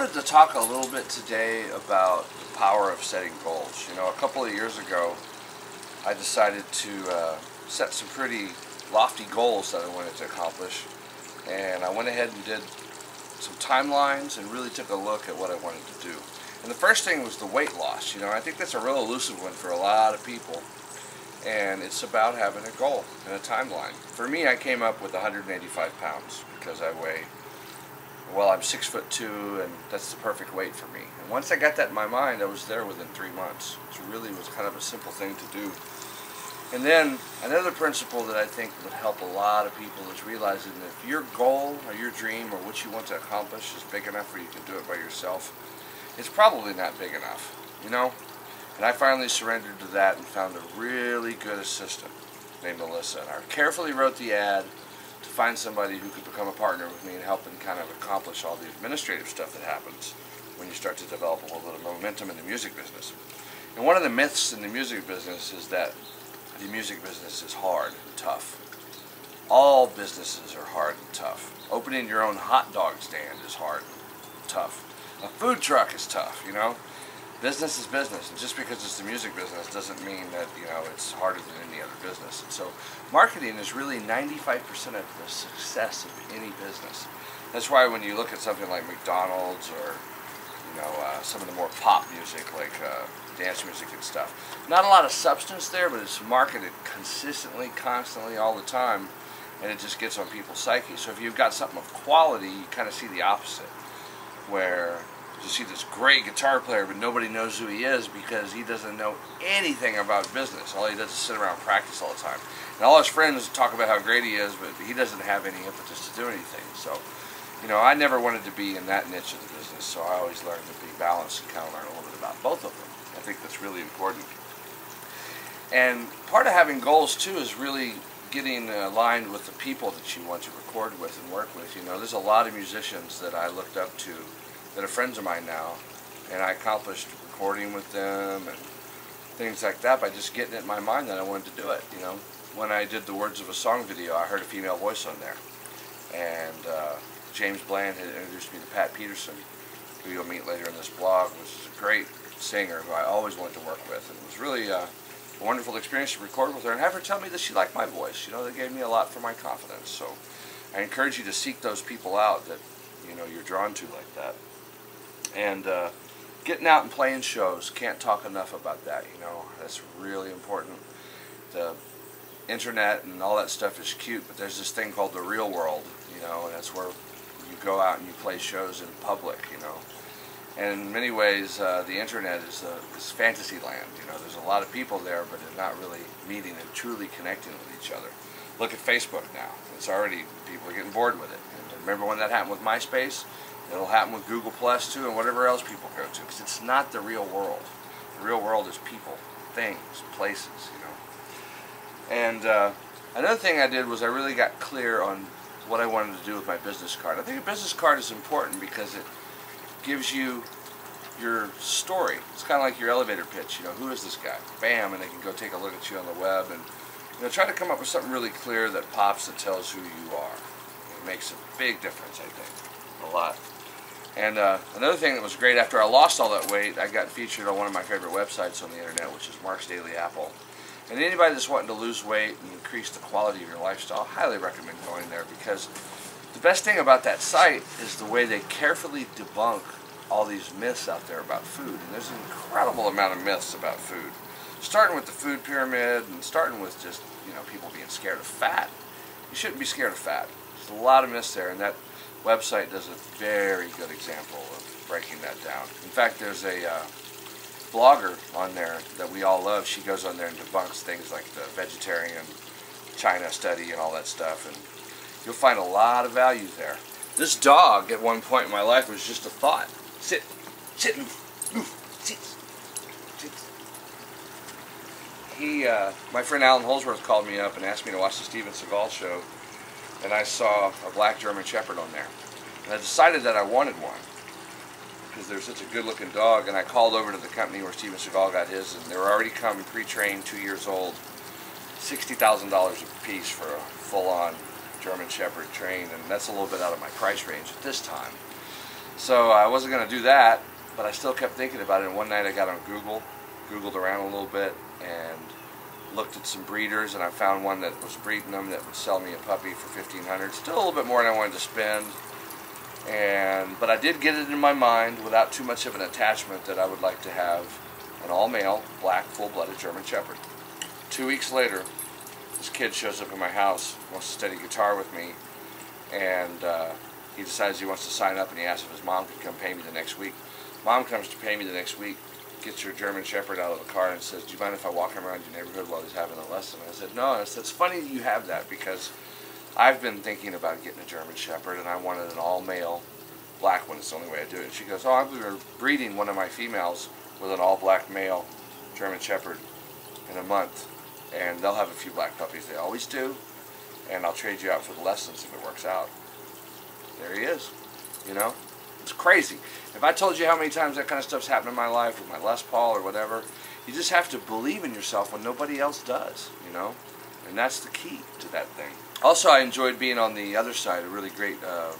wanted to talk a little bit today about the power of setting goals. You know, a couple of years ago, I decided to set some pretty lofty goals that I wanted to accomplish, and I went ahead and did some timelines and really took a look at what I wanted to do. And the first thing was the weight loss. You know, I think that's a real elusive one for a lot of people, and it's about having a goal and a timeline. For me, I came up with 185 pounds because I weigh, well, I'm 6'2", and that's the perfect weight for me. And once I got that in my mind, I was there within 3 months. It really was kind of a simple thing to do. And then another principle that I think would help a lot of people is realizing that if your goal or your dream or what you want to accomplish is big enough where you can do it by yourself, it's probably not big enough, you know? And I finally surrendered to that and found a really good assistant named Melissa. And I carefully wrote the ad to find somebody who could become a partner with me and help and kind of accomplish all the administrative stuff that happens when you start to develop a little bit of momentum in the music business. And one of the myths in the music business is that the music business is hard and tough. All businesses are hard and tough. Opening your own hot dog stand is hard and tough. A food truck is tough, you know. Business is business, and just because it's the music business doesn't mean that, you know, it's harder than any other business. And so marketing is really 95% of the success of any business. That's why when you look at something like McDonald's or, you know, some of the more pop music like dance music and stuff, not a lot of substance there, but it's marketed consistently, constantly, all the time, and it just gets on people's psyche. So if you've got something of quality, you kind of see the opposite, where you see this great guitar player, but nobody knows who he is because he doesn't know anything about business. All he does is sit around and practice all the time. And all his friends talk about how great he is, but he doesn't have any impetus to do anything. So, you know, I never wanted to be in that niche of the business, so I always learned to be balanced and kind of learn a little bit about both of them. I think that's really important. And part of having goals, too, is really getting aligned with the people that you want to record with and work with. You know, there's a lot of musicians that I looked up to that are friends of mine now, and I accomplished recording with them and things like that by just getting it in my mind that I wanted to do it. You know, when I did the Words of a Song video, I heard a female voice on there, and James Bland had introduced me to Pat Peterson, who you'll meet later in this blog, which is a great singer who I always wanted to work with, and it was really a wonderful experience to record with her and have her tell me that she liked my voice. You know, that gave me a lot for my confidence. So I encourage you to seek those people out that, you know, you're drawn to like that. And getting out and playing shows, can't talk enough about that, you know, that's really important. The internet and all that stuff is cute, but there's this thing called the real world, you know, and that's where you go out and you play shows in public, you know. And in many ways, the internet is fantasy land, you know, there's a lot of people there, but they're not really meeting and truly connecting with each other. Look at Facebook now, it's already, people are getting bored with it. And remember when that happened with MySpace? It'll happen with Google Plus too, and whatever else people go to, because it's not the real world. The real world is people, things, places, you know. And another thing I did was I really got clear on what I wanted to do with my business card. I think a business card is important because it gives you your story. It's kind of like your elevator pitch. You know, who is this guy? Bam, and they can go take a look at you on the web and, you know, try to come up with something really clear that pops, that tells who you are. It makes a big difference, I think, a lot. And another thing that was great, after I lost all that weight, I got featured on one of my favorite websites on the internet, which is Mark's Daily Apple. And anybody that's wanting to lose weight and increase the quality of your lifestyle, I highly recommend going there, because the best thing about that site is the way they carefully debunk all these myths out there about food. And there's an incredible amount of myths about food. Starting with the food pyramid and starting with just, you know, people being scared of fat. You shouldn't be scared of fat. There's a lot of myths there, and that website does a very good example of breaking that down. In fact, there's a blogger on there that we all love. She goes on there and debunks things like the vegetarian China study and all that stuff, and you'll find a lot of value there. This dog at one point in my life was just a thought. Sit, sit, move, sit, sit. My friend Alan Holsworth called me up and asked me to watch the Steven Seagal show, and I saw a black German Shepherd on there. And I decided that I wanted one because they're such a good-looking dog, and I called over to the company where Steven Seagal got his, and they were already come pre-trained, 2 years old, $60,000 a piece for a full-on German Shepherd trained, and that's a little bit out of my price range at this time. So I wasn't going to do that, but I still kept thinking about it. And one night I got on Googled around a little bit, and looked at some breeders, and I found one that was breeding them that would sell me a puppy for $1,500. Still a little bit more than I wanted to spend. But I did get it in my mind, without too much of an attachment, that I would like to have an all-male, black, full-blooded German Shepherd. 2 weeks later, this kid shows up in my house, wants to study guitar with me, and he decides he wants to sign up, and he asks if his mom could come pay me the next week. Mom comes to pay me the next week, gets your German Shepherd out of the car and says, "Do you mind if I walk him around your neighborhood while he's having a lesson?" And I said, "No." And I said, "It's funny that you have that, because I've been thinking about getting a German Shepherd, and I wanted an all-male black one. It's the only way I do it." And she goes, "Oh, I'm breeding one of my females with an all-black male German Shepherd in a month, and they'll have a few black puppies. They always do, and I'll trade you out for the lessons if it works out." There he is, you know? It's crazy. If I told you how many times that kind of stuff's happened in my life with my Les Paul or whatever, you just have to believe in yourself when nobody else does, you know? And that's the key to that thing. Also, I enjoyed being on the other side, a really great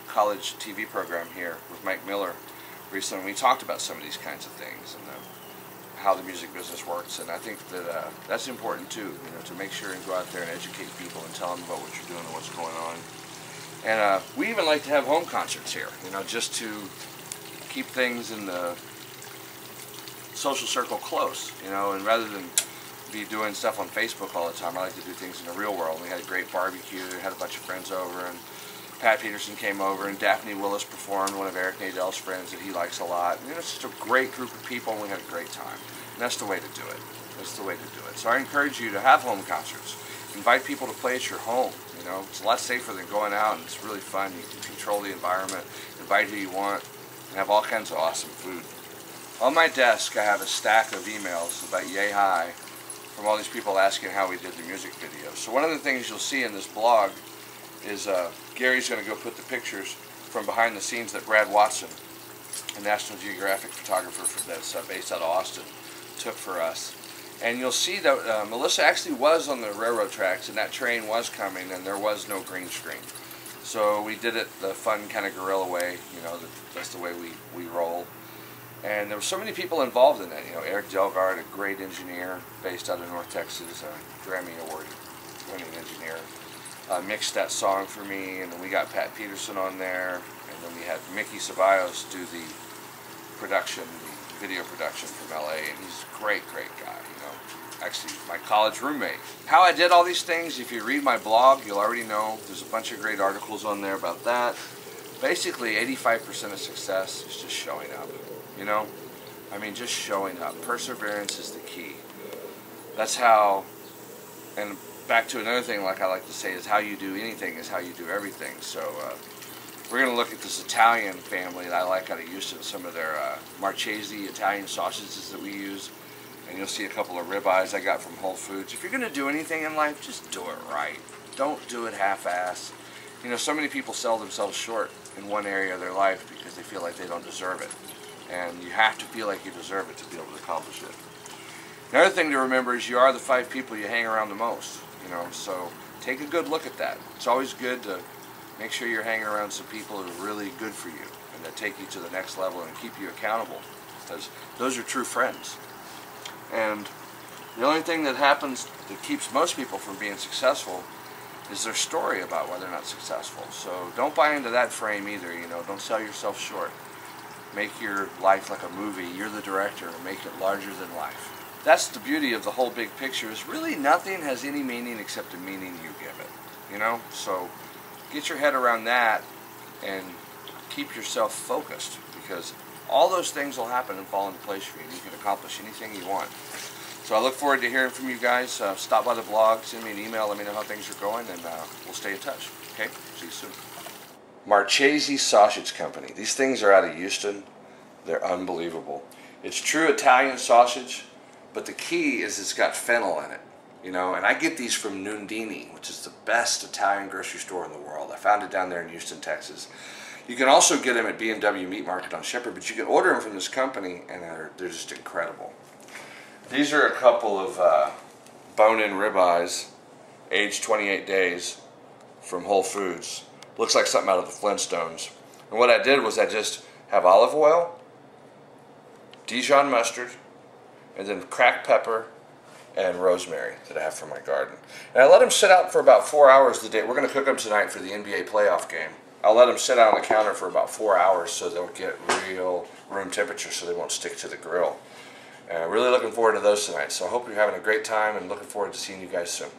college TV program here with Mike Miller recently. We talked about some of these kinds of things and how the music business works, and I think that that's important too, you know, to make sure and go out there and educate people and tell them about what you're doing and what's going on. And we even like to have home concerts here, you know, just to keep things in the social circle close, you know, and rather than be doing stuff on Facebook all the time, I like to do things in the real world. We had a great barbecue, we had a bunch of friends over, and Pat Peterson came over, and Daphne Willis performed, one of Eric Nadell's friends that he likes a lot. And, you know, it's just a great group of people, and we had a great time. And that's the way to do it. That's the way to do it. So I encourage you to have home concerts. Invite people to play at your home. You know, it's a lot safer than going out, and it's really fun. You can control the environment, invite who you want, and have all kinds of awesome food. On my desk, I have a stack of emails about Yay High from all these people asking how we did the music video. So one of the things you'll see in this blog is Gary's going to go put the pictures from behind the scenes that Brad Watson, a National Geographic photographer that's based out of Austin, took for us. And you'll see that Melissa actually was on the railroad tracks, and that train was coming, and there was no green screen. So we did it the fun kind of guerrilla way, you know, that's the way we roll. And there were so many people involved in that. You know, Eric Delgard, a great engineer based out of North Texas, a Grammy Award winning engineer, mixed that song for me, and then we got Pat Peterson on there, and then we had Mickey Ceballos do the production, the video production from LA, and he's a great guy, you know, actually my college roommate. How I did all these things, if you read my blog, you'll already know. There's a bunch of great articles on there about that. Basically, 85% of success is just showing up, you know? I mean, just showing up. Perseverance is the key. That's how, and back to another thing like I like to say, is how you do anything is how you do everything. So we're going to look at this Italian family that I like out of Houston, some of their Marchese Italian sausages that we use, and you'll see a couple of ribeyes I got from Whole Foods. If you're going to do anything in life, just do it right. Don't do it half-ass. You know, so many people sell themselves short in one area of their life because they feel like they don't deserve it. And you have to feel like you deserve it to be able to accomplish it. Another thing to remember is you are the 5 people you hang around the most. You know, so take a good look at that. It's always good to make sure you're hanging around some people who are really good for you and that take you to the next level and keep you accountable, because those are true friends. And the only thing that happens that keeps most people from being successful is their story about why they're not successful. So don't buy into that frame either, you know. Don't sell yourself short. Make your life like a movie. You're the director, and make it larger than life. That's the beauty of the whole big picture, is really nothing has any meaning except the meaning you give it, you know? So get your head around that and keep yourself focused, because all those things will happen and fall into place for you, and you can accomplish anything you want. So I look forward to hearing from you guys. Stop by the blog, send me an email, let me know how things are going, and we'll stay in touch. Okay? See you soon. Marchese Sausage Company. These things are out of Houston. They're unbelievable. It's true Italian sausage, but the key is it's got fennel in it, you know. And I get these from Nundini, which is the best Italian grocery store in the world. I found it down there in Houston, Texas. You can also get them at B&W Meat Market on Shepherd, but you can order them from this company, and they're just incredible. These are a couple of bone-in ribeyes, aged 28 days, from Whole Foods. Looks like something out of the Flintstones. And what I did was I just have olive oil, Dijon mustard, and then cracked pepper and rosemary that I have from my garden. And I let them sit out for about 4 hours the day. We're going to cook them tonight for the NBA playoff game. I'll let them sit out on the counter for about 4 hours so they'll get real room temperature so they won't stick to the grill. Really looking forward to those tonight. So I hope you're having a great time and looking forward to seeing you guys soon.